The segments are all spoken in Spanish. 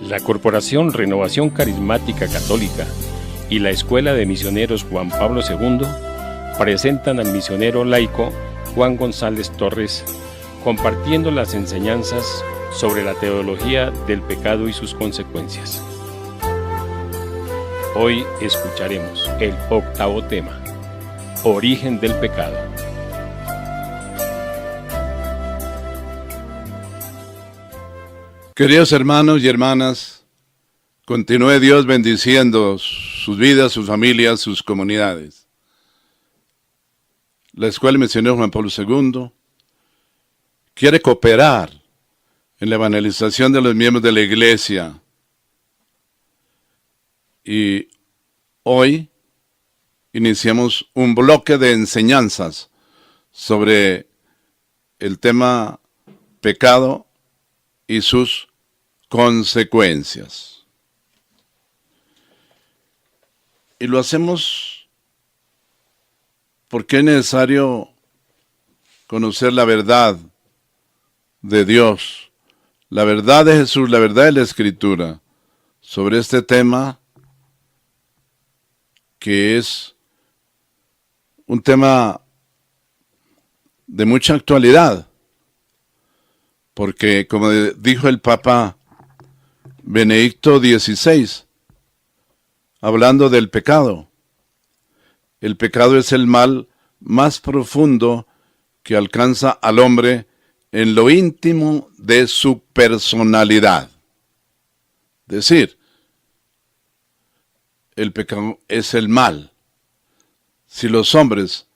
La Corporación Renovación Carismática Católica y la Escuela de Misioneros Juan Pablo II presentan al misionero laico Juan González Torres compartiendo las enseñanzas sobre la teología del pecado y sus consecuencias. Hoy escucharemos el 8º tema, Origen del pecado. Queridos hermanos y hermanas, continúe Dios bendiciendo sus vidas, sus familias, sus comunidades. La Escuela Misionero Juan Pablo II quiere cooperar en la evangelización de los miembros de la Iglesia. Y hoy iniciamos un bloque de enseñanzas sobre el tema pecado y sus consecuencias. Y lo hacemos porque es necesario conocer la verdad de Dios, la verdad de Jesús, la verdad de la Escritura, sobre este tema que es un tema de mucha actualidad. Porque, como dijo el Papa Benedicto XVI, hablando del pecado, el pecado es el mal más profundo que alcanza al hombre en lo íntimo de su personalidad. Es decir, el pecado es el mal. Si los hombres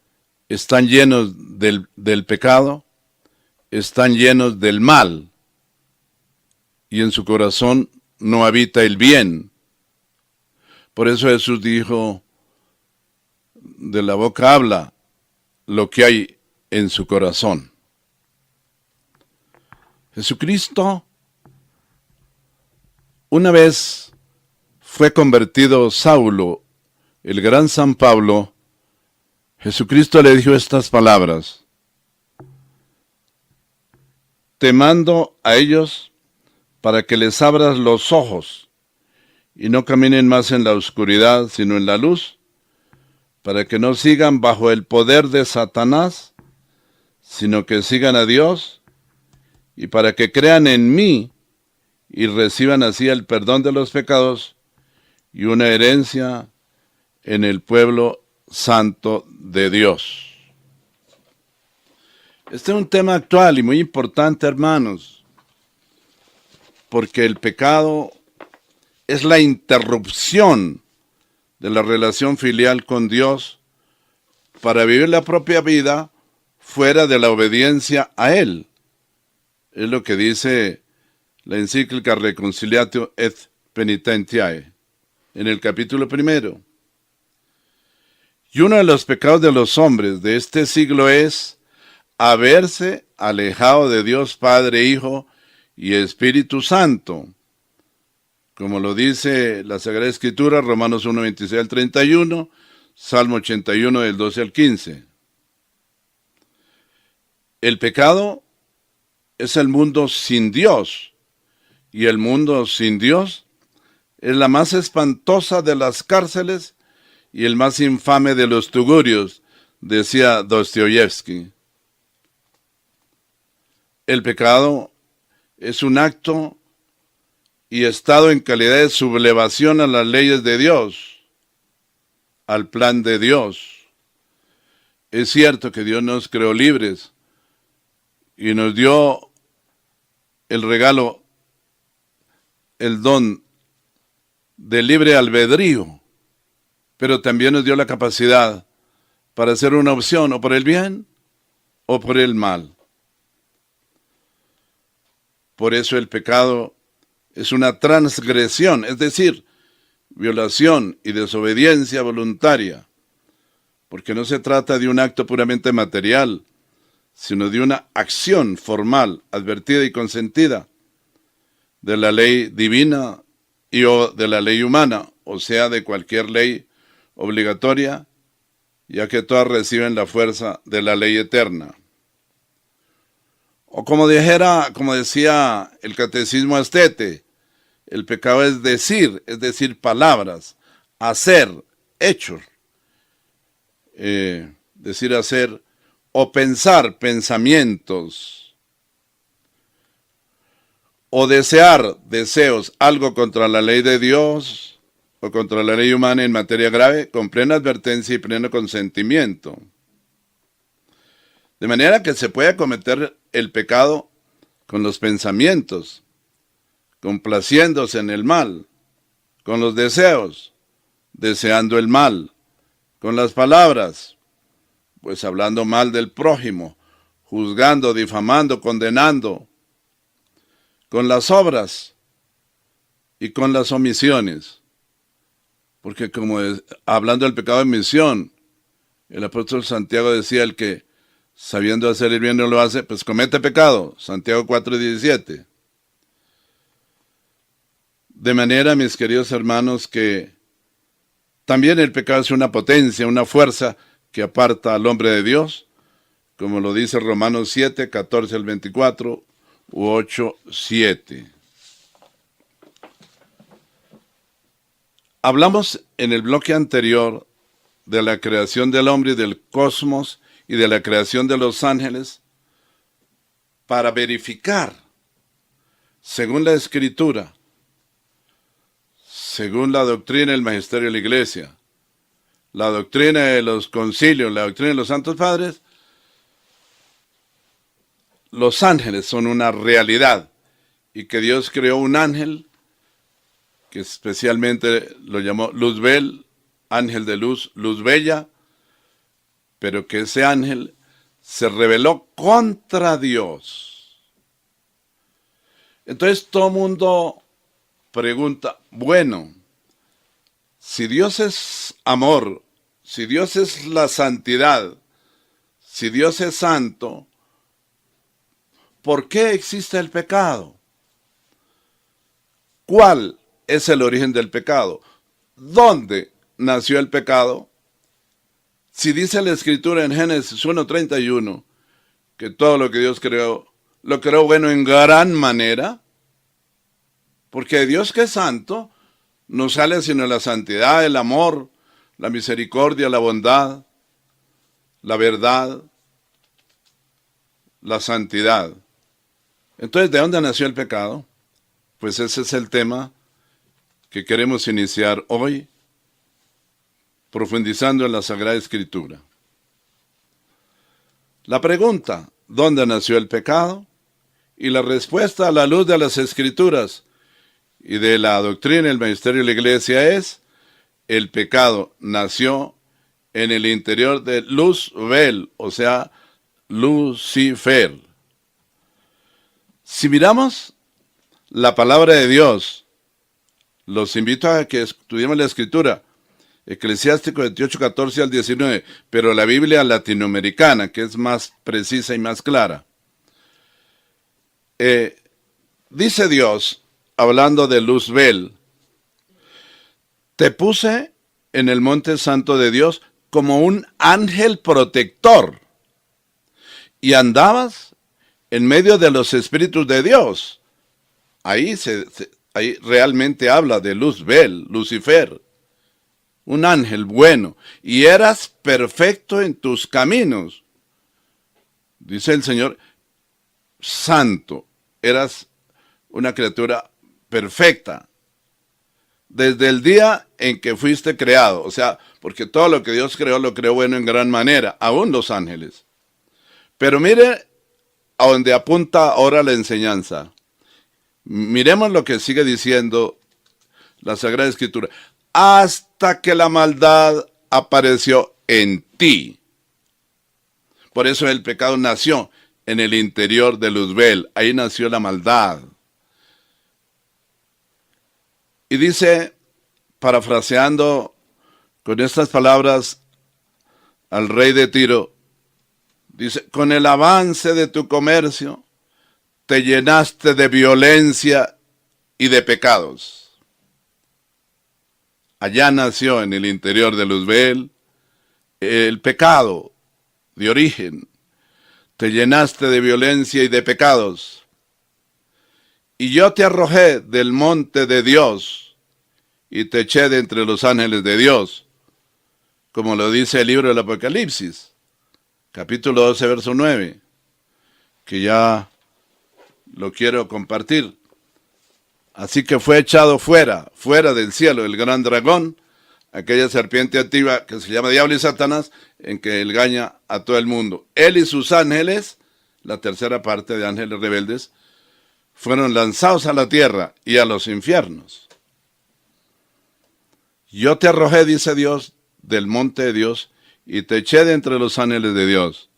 están llenos del pecado, están llenos del mal, y en su corazón no habita el bien. Por eso Jesús dijo, de la boca habla lo que hay en su corazón. Jesucristo, una vez fue convertido Saulo, el gran San Pablo, Jesucristo le dijo estas palabras: te mando a ellos para que les abras los ojos y no caminen más en la oscuridad, sino en la luz, para que no sigan bajo el poder de Satanás, sino que sigan a Dios, y para que crean en mí y reciban así el perdón de los pecados y una herencia en el pueblo santo de Dios. Este es un tema actual y muy importante, hermanos, porque el pecado es la interrupción de la relación filial con Dios para vivir la propia vida fuera de la obediencia a Él. Es lo que dice la encíclica Reconciliatio et Penitentiae, en el capítulo 1. Y uno de los pecados de los hombres de este siglo es haberse alejado de Dios Padre, Hijo y Espíritu Santo, como lo dice la Sagrada Escritura, Romanos 1, 26 al 31, Salmo 81, del 12 al 15. El pecado es el mundo sin Dios, y el mundo sin Dios es la más espantosa de las cárceles y el más infame de los tugurios, decía Dostoyevsky. El pecado es un acto y estado en calidad de sublevación a las leyes de Dios, al plan de Dios. Es cierto que Dios nos creó libres y nos dio el regalo, el don de libre albedrío, pero también nos dio la capacidad para hacer una opción, o por el bien o por el mal. Por eso el pecado es una transgresión, es decir, violación y desobediencia voluntaria, porque no se trata de un acto puramente material, sino de una acción formal, advertida y consentida de la ley divina y o de la ley humana, o sea, de cualquier ley obligatoria, ya que todas reciben la fuerza de la ley eterna. O como decía el catecismo Astete, el pecado es decir palabras, hacer, hechos. Decir, hacer, o pensar, pensamientos, o desear, deseos, algo contra la ley de Dios, o contra la ley humana en materia grave, con plena advertencia y pleno consentimiento. De manera que se puede cometer el pecado con los pensamientos, complaciéndose en el mal, con los deseos, deseando el mal, con las palabras, pues hablando mal del prójimo, juzgando, difamando, condenando, con las obras y con las omisiones. Porque hablando del pecado de omisión, el apóstol Santiago decía, el que sabiendo hacer el bien no lo hace, pues comete pecado. Santiago 4:17. De manera, mis queridos hermanos, que también el pecado es una potencia, una fuerza que aparta al hombre de Dios, como lo dice Romanos 7, 14 al 24, u 8, 7. Hablamos en el bloque anterior de la creación del hombre y del cosmos y de la creación de los ángeles para verificar, según la Escritura, según la doctrina del magisterio de la Iglesia, la doctrina de los concilios, la doctrina de los santos padres, los ángeles son una realidad y que Dios creó un ángel que especialmente lo llamó Luzbel, ángel de luz, luz bella, pero que ese ángel se rebeló contra Dios. Entonces todo el mundo pregunta, bueno, si Dios es amor, si Dios es la santidad, si Dios es santo, ¿por qué existe el pecado? ¿Cuál es el origen del pecado? ¿Dónde nació el pecado? Si dice la Escritura en Génesis 1:31 que todo lo que Dios creó, lo creó bueno en gran manera, porque Dios que es santo, no sale sino la santidad, el amor, la misericordia, la bondad, la verdad, la santidad. Entonces, ¿de dónde nació el pecado? Pues ese es el tema que queremos iniciar hoy, profundizando en la Sagrada Escritura. La pregunta, ¿dónde nació el pecado? Y la respuesta a la luz de las Escrituras y de la doctrina del magisterio de la Iglesia es, el pecado nació en el interior de Luzbel, o sea, Lucifer. Si miramos la palabra de Dios, los invito a que estudiemos la Escritura, Eclesiástico 28, 14 al 19, pero la Biblia latinoamericana, que es más precisa y más clara. Dice Dios, hablando de Luzbel, te puse en el monte santo de Dios como un ángel protector, y andabas en medio de los espíritus de Dios. Ahí realmente habla de Luzbel, Lucifer, un ángel bueno, y eras perfecto en tus caminos. Dice el Señor, santo, eras una criatura perfecta, desde el día en que fuiste creado, o sea, porque todo lo que Dios creó, lo creó bueno en gran manera, aún los ángeles. Pero mire a donde apunta ahora la enseñanza. Miremos lo que sigue diciendo la Sagrada Escritura. Hasta que la maldad apareció en ti. Por eso el pecado nació en el interior de Luzbel. Ahí nació la maldad. Y dice, parafraseando con estas palabras al rey de Tiro, dice, con el avance de tu comercio, te llenaste de violencia y de pecados. Allá nació en el interior de Luzbel el pecado de origen. te llenaste de violencia y de pecados. Y yo te arrojé del monte de Dios y te eché de entre los ángeles de Dios, como lo dice el libro del Apocalipsis, capítulo 12, verso 9, que ya lo quiero compartir. Así que fue echado fuera del cielo, el gran dragón, aquella serpiente activa que se llama Diablo y Satanás, en que engaña a todo el mundo. Él y sus ángeles, la tercera parte de ángeles rebeldes, fueron lanzados a la tierra y a los infiernos. Yo te arrojé, dice Dios, del monte de Dios, y te eché de entre los ángeles de Dios.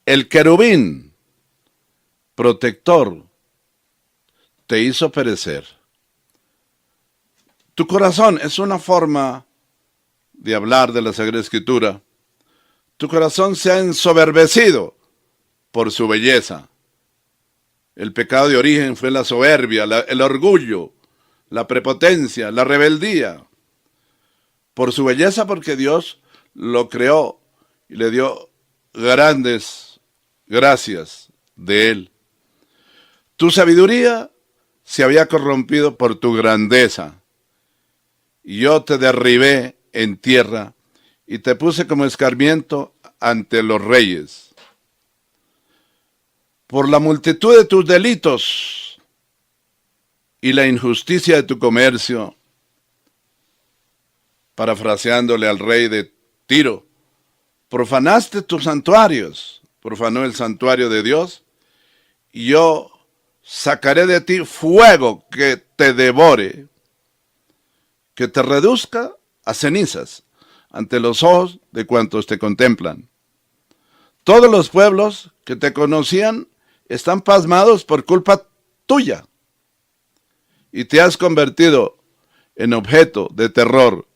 El querubín protector te hizo perecer. Tu corazón es una forma de hablar de la Sagrada Escritura. Tu corazón se ha ensoberbecido por su belleza. El pecado de origen fue la soberbia, el orgullo, la prepotencia, la rebeldía. Por su belleza, porque Dios lo creó y le dio grandes gracias de él. Tu sabiduría se había corrompido por tu grandeza. Y yo te derribé en tierra y te puse como escarmiento ante los reyes. Por la multitud de tus delitos y la injusticia de tu comercio, parafraseándole al rey de Tiro, profanaste tus santuarios, profanó el santuario de Dios, y yo sacaré de ti fuego que te devore, que te reduzca a cenizas ante los ojos de cuantos te contemplan. Todos los pueblos que te conocían están pasmados por culpa tuya, y te has convertido en objeto de terror,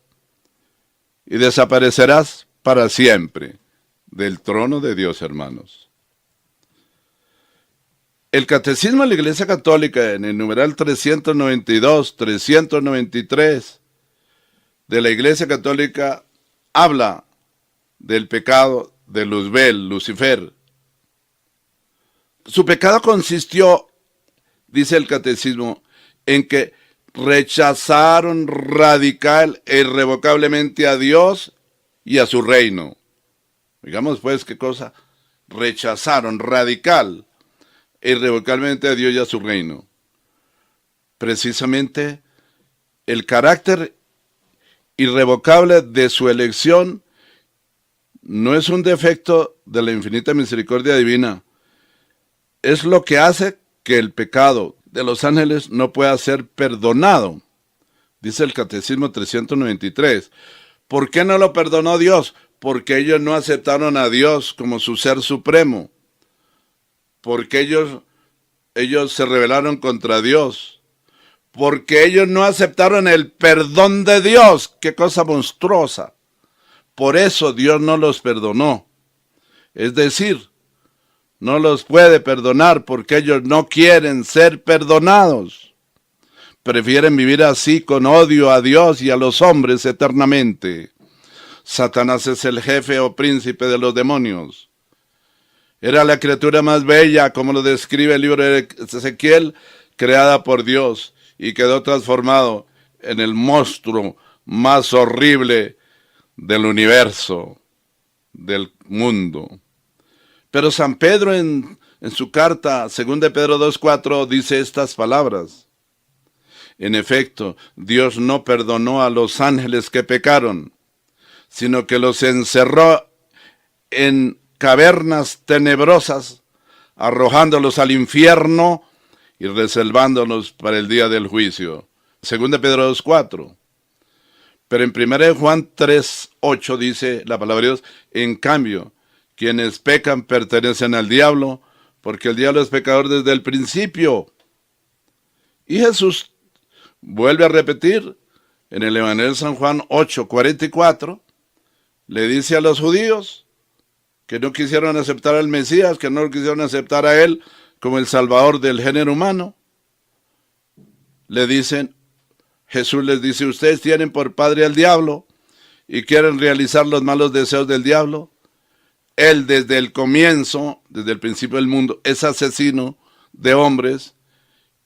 y desaparecerás para siempre del trono de Dios, hermanos. El Catecismo de la Iglesia Católica, en el numeral 392, 393 de la Iglesia Católica, habla del pecado de Luzbel, Lucifer. Su pecado consistió, dice el Catecismo, en que rechazaron radical e irrevocablemente a Dios y a su reino. Digamos pues qué cosa, rechazaron radical e irrevocablemente a Dios y a su reino. Precisamente el carácter irrevocable de su elección no es un defecto de la infinita misericordia divina, es lo que hace que el pecado de los ángeles no pueda ser perdonado. Dice el Catecismo 393. ¿Por qué no lo perdonó Dios? Porque ellos no aceptaron a Dios como su ser supremo. Porque ellos se rebelaron contra Dios. Porque ellos no aceptaron el perdón de Dios. ¡Qué cosa monstruosa! Por eso Dios no los perdonó. Es decir, no los puede perdonar porque ellos no quieren ser perdonados. Prefieren vivir así con odio a Dios y a los hombres eternamente. Satanás es el jefe o príncipe de los demonios. Era la criatura más bella, como lo describe el libro de Ezequiel, creada por Dios, y quedó transformado en el monstruo más horrible del universo, del mundo. Pero San Pedro en su carta, 2 Pedro 2:4, dice estas palabras. En efecto, Dios no perdonó a los ángeles que pecaron, sino que los encerró en cavernas tenebrosas, arrojándolos al infierno y reservándolos para el día del juicio. 2 Pedro 2:4. Pero en 1 Juan 3:8 dice la palabra de Dios, en cambio, quienes pecan pertenecen al diablo, porque el diablo es pecador desde el principio. Y Jesús vuelve a repetir en el Evangelio de San Juan 8:44, le dice a los judíos que no quisieron aceptar al Mesías, que no lo quisieron aceptar a él como el Salvador del género humano. Le dicen, Jesús les dice, ustedes tienen por padre al diablo y quieren realizar los malos deseos del diablo. Él desde el comienzo, desde el principio del mundo, es asesino de hombres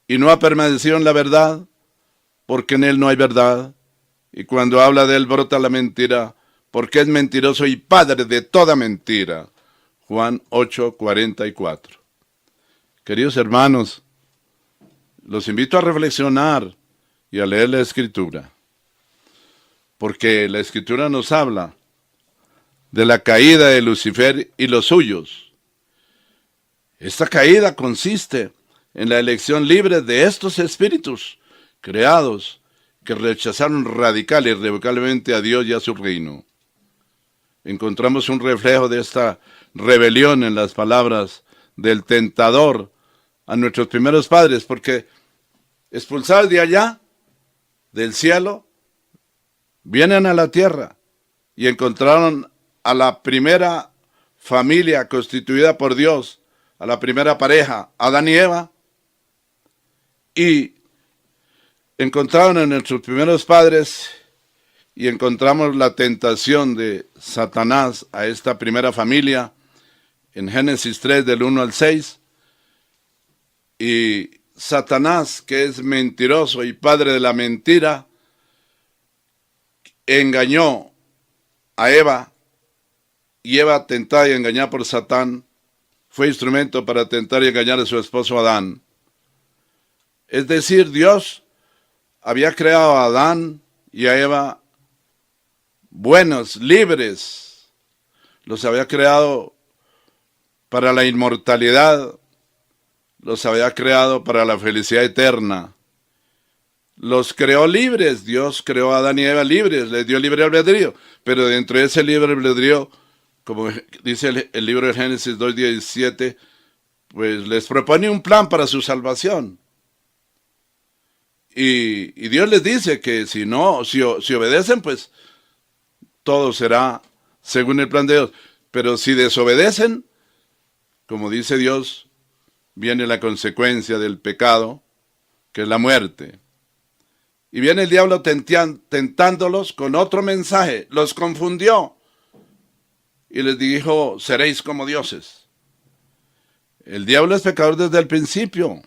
y no ha permanecido en la verdad porque en Él no hay verdad. Y cuando habla de Él brota la mentira porque es mentiroso y padre de toda mentira. Juan 8:44. Queridos hermanos, los invito a reflexionar y a leer la Escritura, porque la Escritura nos habla de la caída de Lucifer y los suyos. Esta caída consiste en la elección libre de estos espíritus creados que rechazaron radical y irrevocablemente a Dios y a su reino. Encontramos un reflejo de esta rebelión en las palabras del tentador a nuestros primeros padres, porque expulsados de allá, del cielo, vienen a la tierra y encontraron a la primera familia constituida por Dios, a la primera pareja, Adán y Eva, y encontraron en nuestros primeros padres y encontramos la tentación de Satanás a esta primera familia en Génesis 3 del 1 al 6, y Satanás, que es mentiroso y padre de la mentira, engañó a Eva, y Eva, tentada y engañada por Satán, fue instrumento para tentar y engañar a su esposo Adán. Es decir, Dios había creado a Adán y a Eva buenos, libres. Los había creado para la inmortalidad, los había creado para la felicidad eterna. Los creó libres. Dios creó a Adán y Eva libres, les dio libre albedrío, pero dentro de ese libre albedrío, como dice el libro de Génesis 2:17, pues les propone un plan para su salvación. Y Dios les dice que si obedecen, pues todo será según el plan de Dios. Pero si desobedecen, como dice Dios, viene la consecuencia del pecado, que es la muerte. Y viene el diablo tentándolos con otro mensaje. Los confundió y les dijo: seréis como dioses. El diablo es pecador desde el principio,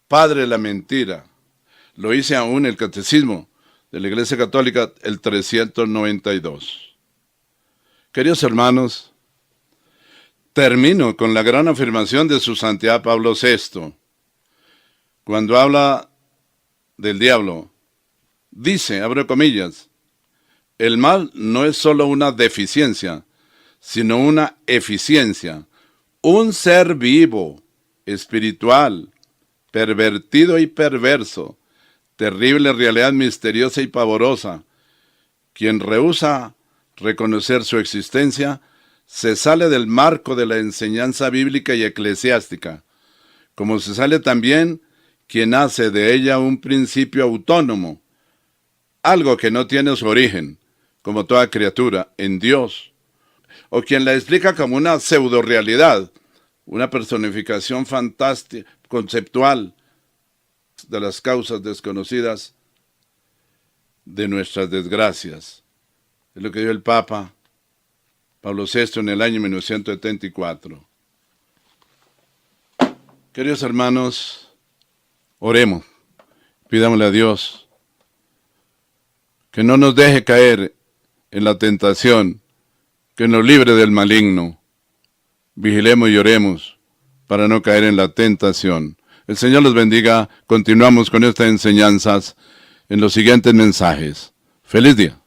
padre de la mentira. Lo dice aún el Catecismo de la Iglesia Católica, el 392. Queridos hermanos, termino con la gran afirmación de su santidad Pablo VI. Cuando habla del diablo, dice, abre comillas, el mal no es solo una deficiencia, sino una eficiencia, un ser vivo, espiritual, pervertido y perverso, terrible realidad misteriosa y pavorosa. Quien rehúsa reconocer su existencia se sale del marco de la enseñanza bíblica y eclesiástica, como se sale también quien hace de ella un principio autónomo, algo que no tiene su origen, como toda criatura, en Dios, o quien la explica como una pseudo-realidad, una personificación fantástica, conceptual, de las causas desconocidas de nuestras desgracias. Es lo que dijo el Papa Pablo VI en el año 1974. Queridos hermanos, oremos, pidámosle a Dios que no nos deje caer en la tentación, que nos libre del maligno. Vigilemos y oremos para no caer en la tentación. El Señor los bendiga. Continuamos con estas enseñanzas en los siguientes mensajes. ¡Feliz día!